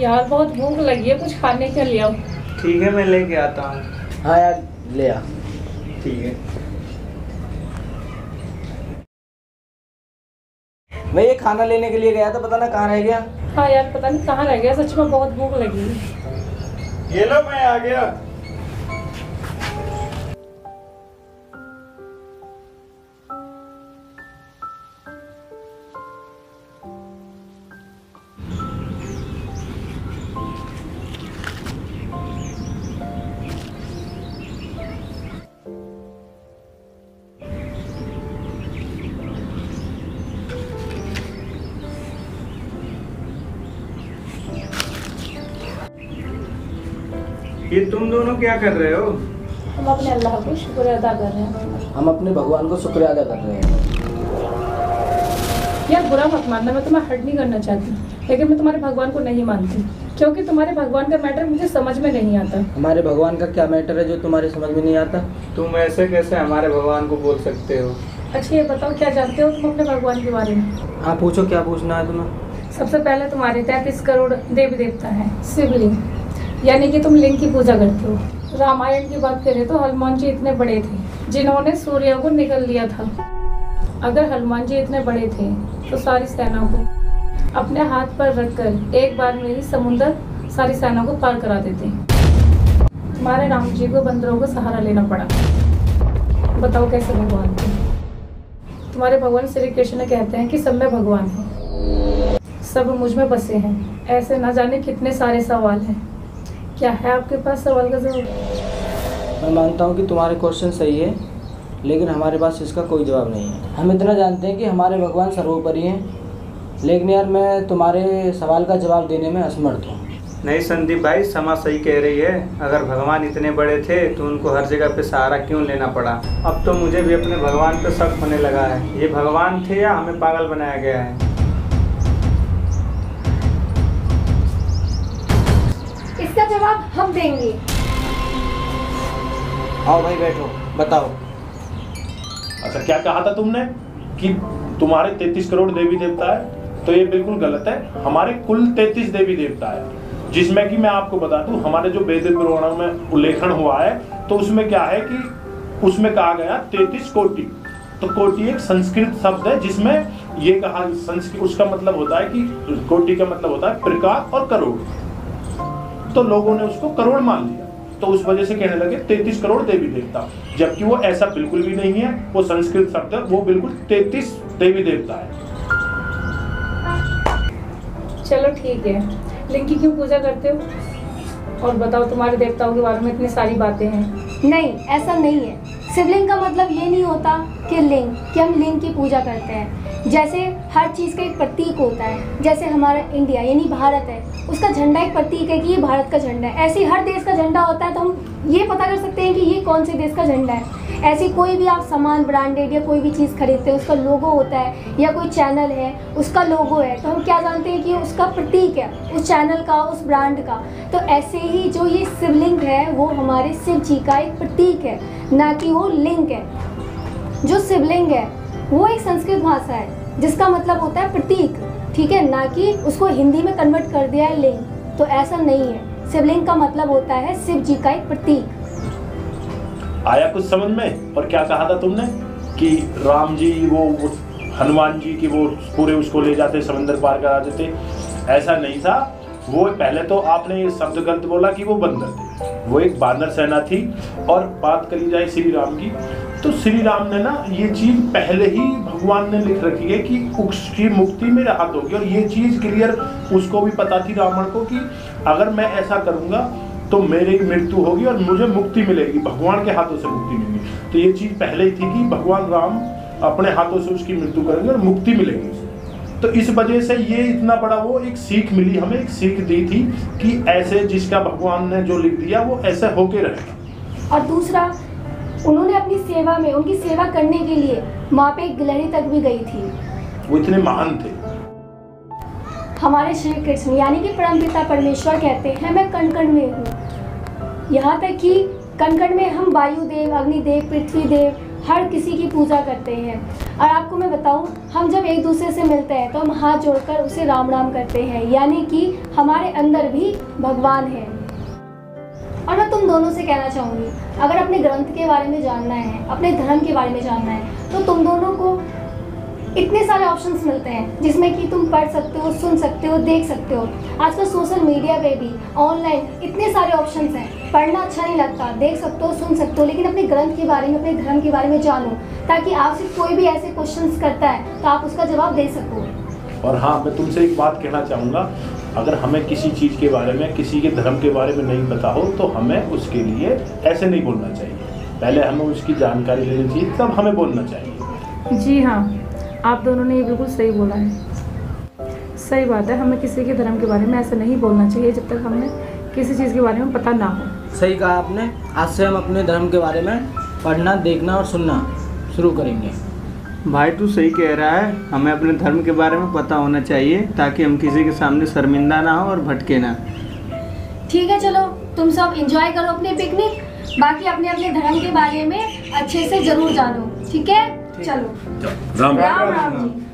यार बहुत भूख लगी है, कुछ खाने के लिए आओ। ठीक है मैं लेके आता हूँ। हाँ यार ले आ। ठीक है। मैं ये खाना लेने के लिए गया था, पता ना कहाँ रह गया। हाँ यार पता नहीं कहाँ रह गया, सच में बहुत भूख लगी है। ये लो मैं आ गया। ये तुम दोनों क्या कर रहे हो? हम अपने अल्लाह को शुक्र अदा कर रहे हैं। हम अपने भगवान को शुक्र अदा कर रहे हैं। यार बुरा मत मानना, मैं तुम्हें हर्ट नहीं करना चाहती, लेकिन मैं तुम्हारे भगवान को नहीं मानती, क्योंकि तुम्हारे भगवान का मैटर मुझे समझ में नहीं आता। हमारे भगवान का क्या मैटर है जो तुम्हारे समझ में नहीं आता? तुम ऐसे कैसे हमारे भगवान को बोल सकते हो? अच्छा ये बताओ, क्या जानते हो तुम अपने भगवान के बारे में? हाँ पूछो, क्या पूछना है तुम्हें? सबसे पहले तुम्हारे 33 करोड़ देवी देवता है, शिवलिंग, यानी कि तुम लिंग की पूजा करते हो। रामायण की बात करें तो हनुमान जी इतने बड़े थे जिन्होंने सूर्य को निगल लिया था। अगर हनुमान जी इतने बड़े थे तो सारी सेना को अपने हाथ पर रखकर एक बार में ही समुद्र सारी सेना को पार करा देते। तुम्हारे राम जी को बंदरों को सहारा लेना पड़ा। बताओ कैसे भगवान थे? तुम्हारे भगवान श्री कृष्ण कहते हैं कि सब में भगवान है, सब मुझ में बसे हैं। ऐसे ना जाने कितने सारे सवाल हैं, क्या है आपके पास सवाल का जवाब? मैं मानता हूँ कि तुम्हारे क्वेश्चन सही है, लेकिन हमारे पास इसका कोई जवाब नहीं है। हम इतना जानते हैं कि हमारे भगवान सर्वोपरि हैं, लेकिन यार मैं तुम्हारे सवाल का जवाब देने में असमर्थ हूँ। नहीं संदीप भाई, समा सही कह रही है। अगर भगवान इतने बड़े थे तो उनको हर जगह पे सहारा क्यों लेना पड़ा? अब तो मुझे भी अपने भगवान पे शक होने लगा है। ये भगवान थे या हमें पागल बनाया गया है? इसका जवाब हम देंगे। आओ भाई बैठो, बताओ। अच्छा क्या कहा था तुमने कि तुम्हारे 33 करोड़ देवी देवता है? तो ये बिल्कुल गलत है। हमारे कुल 33 देवी देवता है, जिसमें कि मैं आपको बता दूं हमारे जो वेद पुराणों में उल्लेखन हुआ है तो उसमें क्या है कि उसमें कहा गया 33 कोटि। तो कोटि एक संस्कृत शब्द है जिसमें ये कहा, संस्कृत उसका मतलब होता है कि कोटि का मतलब होता है प्रकार और करोड़। तो लोगों ने उसको करोड़ मान लिया, तो उस वजह से कहने लगे 33 करोड़ देवी देवता, जबकि वो ऐसा बिल्कुल भी नहीं है। वो संस्कृत शब्द है, वो बिल्कुल 33 देवी देवता है। चलो ठीक है, लिंग की क्यों पूजा करते हो? और बताओ, तुम्हारे देवताओं के बारे में इतनी सारी बातें हैं। नहीं, ऐसा नहीं है। शिवलिंग का मतलब ये नहीं होता कि लिंग, कि हम लिंग की पूजा करते हैं। जैसे हर चीज़ का एक प्रतीक होता है, जैसे हमारा इंडिया यानी भारत है, उसका झंडा एक प्रतीक है कि ये भारत का झंडा है। ऐसे हर देश का झंडा होता है तो हम ये पता कर सकते हैं कि ये कौन से देश का झंडा है। ऐसे कोई भी आप सामान ब्रांडेड या कोई भी चीज़ खरीदते हैं, उसका लोगो होता है, या कोई चैनल है उसका लोगो है, तो हम क्या जानते हैं कि उसका प्रतीक है उस चैनल का, उस ब्रांड का। तो ऐसे ही जो ये शिवलिंग है वो हमारे शिव जी का एक प्रतीक है, ना कि वो लिंग है। जो शिवलिंग है वो एक संस्कृत भाषा है जिसका मतलब होता है प्रतीक, ठीक है, ना कि उसको हिंदी में कन्वर्ट कर दिया है लिंग। तो ऐसा नहीं है, शिवलिंग का मतलब होता है शिव जी का एक प्रतीक। आया कुछ समझ में? और क्या कहा था तुमने कि राम जी वो हनुमान जी की वो पूरे उसको ले जाते समंदर पार करा देते? ऐसा नहीं था। वो पहले तो आपने ये शब्द गलत बोला कि वो बंदर थे, वो एक बानर सेना थी। और बात करी जाए श्री राम की, तो श्री राम ने ना ये चीज पहले ही भगवान ने लिख रखी है कि उसकी मुक्ति में राहत होगी। और ये चीज क्लियर उसको भी पता थी रावण को कि अगर मैं ऐसा करूंगा तो मेरी मृत्यु होगी और मुझे मुक्ति मिलेगी, भगवान के हाथों से मुक्ति मिलेगी। तो ये चीज पहले ही थी कि भगवान राम अपने हाथों से उसकी मृत्यु करेंगे और मुक्ति मिलेगी। तो इस वजह से ये इतना बड़ा वो एक सीख मिली, हमें एक सीख दी थी कि ऐसे जिसका भगवान ने जो लिख दिया वो ऐसे होके रहेगा। और दूसरा, उन्होंने अपनी सेवा में, उनकी सेवा करने के लिए वहाँ पे एक गिलहरी तक भी गई थी। वो इतने महान थे। हमारे श्री कृष्ण यानी कि परमपिता परमेश्वर कहते हैं मैं कण कण में हूँ। यहाँ तक कि कण कण में हम वायु देव, अग्नि देव, पृथ्वी देव, हर किसी की पूजा करते हैं। और आपको मैं बताऊं, हम जब एक दूसरे से मिलते हैं तो हम हाथ जोड़कर उसे राम राम करते हैं, यानी कि हमारे अंदर भी भगवान है। और मैं तुम दोनों से कहना चाहूँगी, अगर अपने ग्रंथ के बारे में जानना है, अपने धर्म के बारे में जानना है, तो तुम दोनों को इतने सारे ऑप्शंस मिलते हैं जिसमें कि तुम पढ़ सकते हो, सुन सकते हो, देख सकते हो। आजकल सोशल मीडिया पे भी ऑनलाइन इतने सारे ऑप्शंस हैं। पढ़ना अच्छा नहीं लगता, देख सकते हो, सुन सकते हो, लेकिन अपने ग्रंथ के बारे में, अपने धर्म के बारे में जानो, ताकि आपसे कोई भी ऐसे क्वेश्चंस करता है तो आप उसका जवाब दे सको। और हाँ, मैं तुमसे एक बात कहना चाहूँगा, अगर हमें किसी चीज़ के बारे में, किसी के धर्म के बारे में नहीं पता हो तो हमें उसके लिए ऐसे नहीं बोलना चाहिए। पहले हमें उसकी जानकारी लेनी चाहिए, तब हमें बोलना चाहिए। जी हाँ, आप दोनों ने ये बिल्कुल सही बोला है। सही बात है, हमें किसी के धर्म के बारे में ऐसा नहीं बोलना चाहिए जब तक हमें किसी चीज़ के बारे में पता ना हो। सही कहा आपने। आज से हम अपने धर्म के बारे में पढ़ना, देखना और सुनना शुरू करेंगे। भाई तू सही कह रहा है, हमें अपने धर्म के बारे में पता होना चाहिए ताकि हम किसी के सामने शर्मिंदा ना हो और भटके ना। ठीक है, चलो तुम सब एंजॉय करो अपनी पिकनिक, बाकी अपने अपने धर्म के बारे में अच्छे से जरूर जानो। ठीक है, चलो। राम राम राम जी।